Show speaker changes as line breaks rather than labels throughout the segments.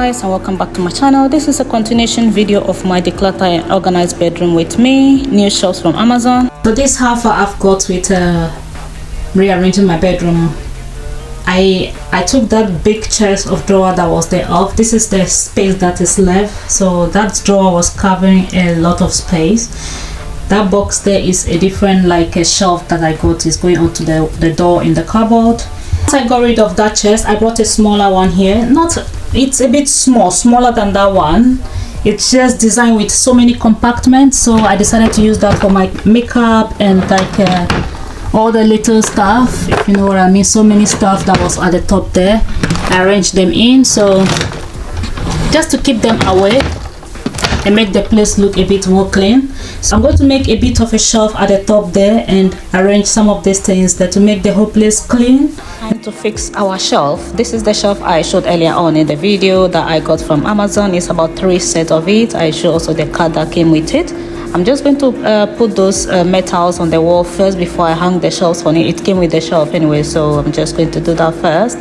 Guys, and welcome back to my channel. This is a continuation video of my declutter and organized bedroom with me, new shelves from Amazon. So this half I've got with rearranging my bedroom. I took that big chest of drawer that was there off. This is the space that is left, so that drawer was covering a lot of space. That box there is a different, like a shelf that I got is going onto the door in the cupboard. Once I got rid of that chest, I brought a smaller one here. It's a bit smaller than that one. It's just designed with so many compartments, so I decided to use that for my makeup and like all the little stuff, if you know what I mean. So many stuff that was at the top there, I arranged them in, so just to keep them away and make the place look a bit more clean. So I'm going to make a bit of a shelf at the top there and arrange some of these things there to make the whole place clean. And to fix our shelf, this is the shelf I showed earlier on in the video that I got from Amazon. It's about 3 sets of it. I show also the card that came with it. I'm just going to put those metals on the wall first before I hang the shelves on it. It came with the shelf anyway, so I'm just going to do that first.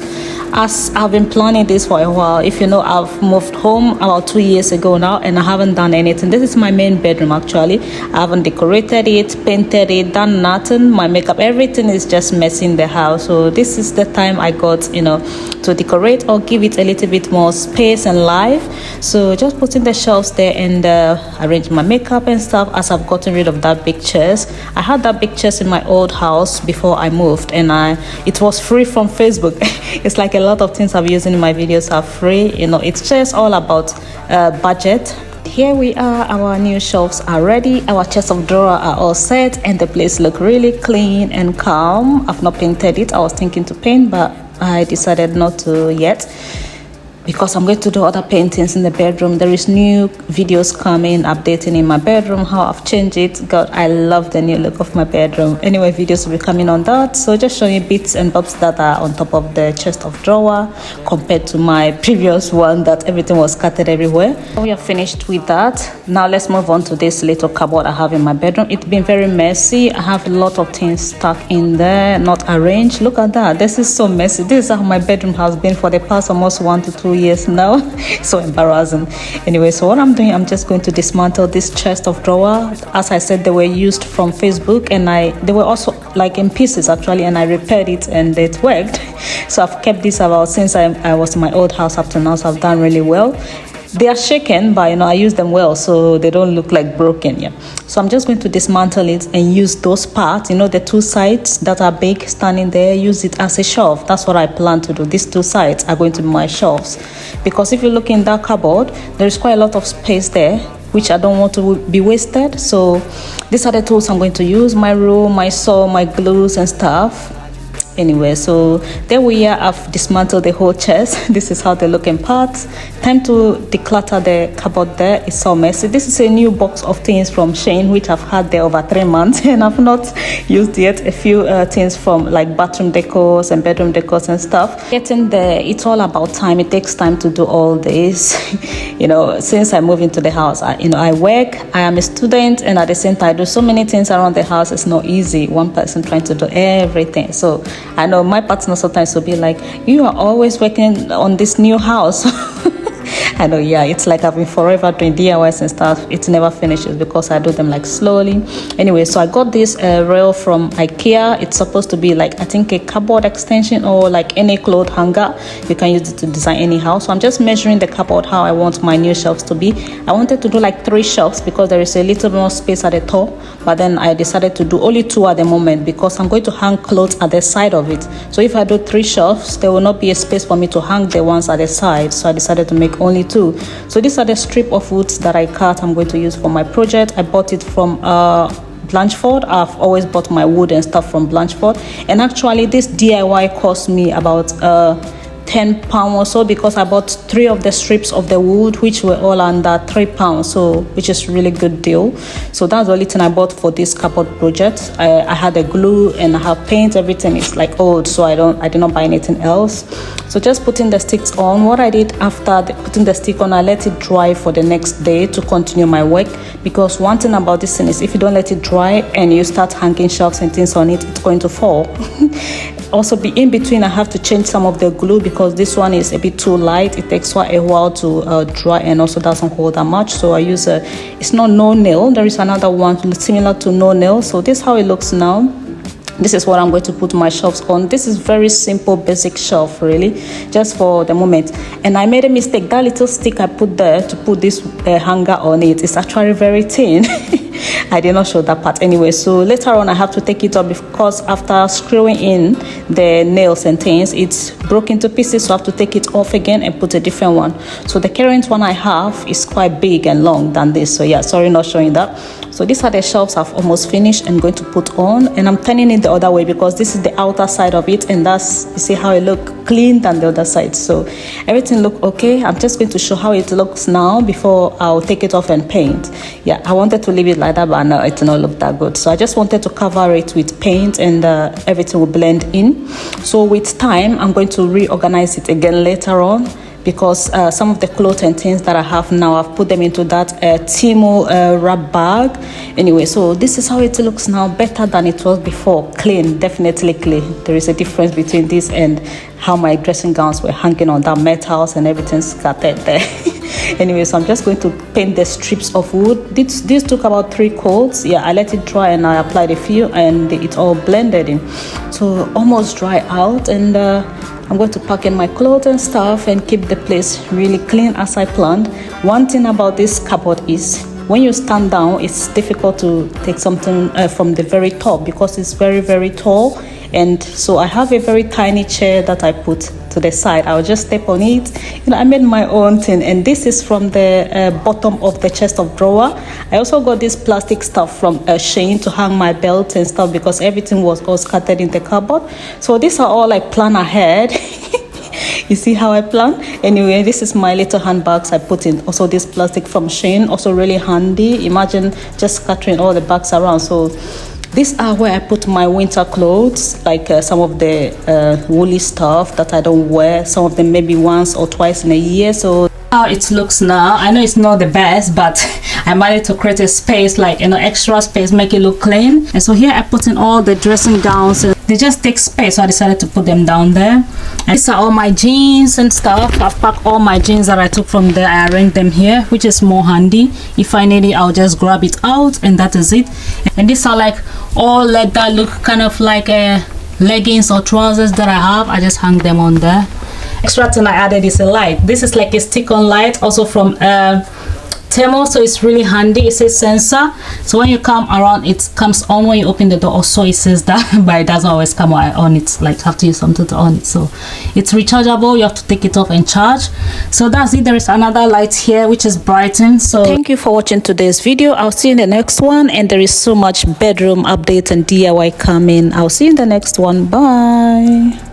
As I've been planning this for a while, if you know, I've moved home about 2 years ago now and I haven't done anything. This is my main bedroom actually. I haven't decorated it, painted it, done nothing. My makeup, everything is just messy in the house. So this is the time I got, you know, to decorate or give it a little bit more space and life. So just putting the shelves there and arrange my makeup and stuff as I've gotten rid of that big chest. I had that big chest in my old house before I moved, and it was free from Facebook. It's like a lot of things I'm using in my videos are free, you know. It's just all about budget. Here we are, our new shelves are ready, our chest of drawers are all set, and the place look really clean and calm. I've not painted it. I was thinking to paint, but I decided not to yet because I'm going to do other paintings in the bedroom. There is new videos coming, updating in my bedroom, how I've changed it. God, I love the new look of my bedroom. Anyway, videos will be coming on that. So just showing bits and bobs that are on top of the chest of drawer compared to my previous one that everything was scattered everywhere. We are finished with that. Now let's move on to this little cupboard I have in my bedroom. It's been very messy. I have a lot of things stuck in there, not arranged. Look at that. This is so messy. This is how my bedroom has been for the past almost 1 to 2 years now. So embarrassing. Anyway, so what I'm doing, I'm just going to dismantle this chest of drawer. As I said, they were used from Facebook, and they were also like in pieces actually, and I repaired it and it worked. So I've kept this about since I was in my old house up to now, so I've done really well. They are shaken, but you know, I use them well, so they don't look like broken. Yeah. So I'm just going to dismantle it and use those parts, you know, the 2 sides that are big standing there, use it as a shelf. That's what I plan to do. These 2 sides are going to be my shelves, because if you look in that cupboard, there is quite a lot of space there, which I don't want to be wasted. So these are the tools I'm going to use: my rule, my saw, my glues and stuff. Anyway, so there we are. I've dismantled the whole chest. This is how they look in parts. Time to declutter the cupboard there. It's so messy. This is a new box of things from Shane, which I've had there over 3 months and I've not used yet. A few things from like bathroom decors and bedroom decors and stuff. Getting there, it's all about time. It takes time to do all this. You know, since I moved into the house, I work, I am a student, and at the same time I do so many things around the house. It's not easy, one person trying to do everything. So I know my partner sometimes will be like, you are always working on this new house. I know, yeah, it's like I've been forever doing DIYs and stuff. It never finishes because I do them like slowly. Anyway, so I got this rail from IKEA. It's supposed to be like, I think, a cupboard extension or like any cloth hanger. You can use it to design anyhow. So I'm just measuring the cupboard how I want my new shelves to be. I wanted to do like 3 shelves because there is a little more space at the top, but then I decided to do only 2 at the moment because I'm going to hang clothes at the side of it. So if I do 3 shelves, there will not be a space for me to hang the ones at the side. So I decided to make only 2. So these are the strip of woods that I cut. I'm going to use for my project. I bought it from Blanchford. I've always bought my wood and stuff from Blanchford, and actually this DIY cost me about £10 or so, because I bought 3 of the strips of the wood, which were all under £3, so which is really good deal. So that's the only thing I bought for this cupboard project. I had a glue and I have paint. Everything is like old, so I did not buy anything else. So just putting the sticks on. What I did after putting the stick on, I let it dry for the next day to continue my work, because one thing about this thing is if you don't let it dry and you start hanging shelves and things on it, it's going to fall. Also, be in between, I have to change some of the glue because this one is a bit too light. It takes quite a while to dry, and also doesn't hold that much. So I use it's not no nail. There is another one similar to no nail. So this is how it looks now. This is what I'm going to put my shelves on. This is very simple, basic shelf, really, just for the moment. And I made a mistake. That little stick I put there to put this hanger on it is actually very thin. I did not show that part anyway. So later on, I have to take it off because after screwing in the nails and things, it's broke into pieces. So I have to take it off again and put a different one. So the current one I have is quite big and long than this. So yeah, sorry, not showing that. So these are the shelves I've almost finished and going to put on, and I'm turning it the other way because this is the outer side of it, and that's, you see how it look clean than the other side. So everything look okay. I'm just going to show how it looks now before I'll take it off and paint. Yeah, I wanted to leave it like that, but no, it did not look that good. So I just wanted to cover it with paint, and everything will blend in. So with time, I'm going to reorganize it again later on, because some of the clothes and things that I have now, I've put them into that Timo wrap bag. Anyway, so this is how it looks now, better than it was before. Clean, definitely clean. There is a difference between this and how my dressing gowns were hanging on that metals and everything scattered there. Anyway, so I'm just going to paint the strips of wood. This took about 3 coats. Yeah, I let it dry and I applied a few, and it all blended in. So almost dry out, and I'm going to pack in my clothes and stuff and keep the place really clean as I planned. One thing about this cupboard is when you stand down, it's difficult to take something from the very top because it's very, very tall. And so I have a very tiny chair that I put to the side. I'll just step on it. You know, I made my own thing, and this is from the bottom of the chest of drawer. I also got this plastic stuff from Shane to hang my belt and stuff because everything was all scattered in the cupboard. So these are all like plan ahead. You see how I plan? Anyway, this is my little handbags I put in. Also this plastic from Shane, also really handy. Imagine just scattering all the bags around. So these are where I put my winter clothes, like some of the woolly stuff that I don't wear. Some of them maybe once or twice in a year. So how it looks now, I know it's not the best, but I managed to create a space, like, you know, extra space, make it look clean. And so here I put in all the dressing gowns. They just take space, so I decided to put them down there. And these are all my jeans and stuff. I've packed all my jeans that I took from there. I arranged them here, which is more handy. If I need it, I'll just grab it out, and that is it. And these are like all leather, look kind of like leggings or trousers that I have. I just hang them on there. Extra thing I added is a light. This is like a stick-on light, also from Temo, so it's really handy. It says sensor, so when you come around, it comes on when you open the door. Also it says that, but it doesn't always come on. It's like have to use something to on it. So it's rechargeable. You have to take it off and charge. So that's it. There is another light here which is brightened. So thank you for watching today's video. I'll see you in the next one, and there is so much bedroom updates and DIY coming. I'll see you in the next one. Bye.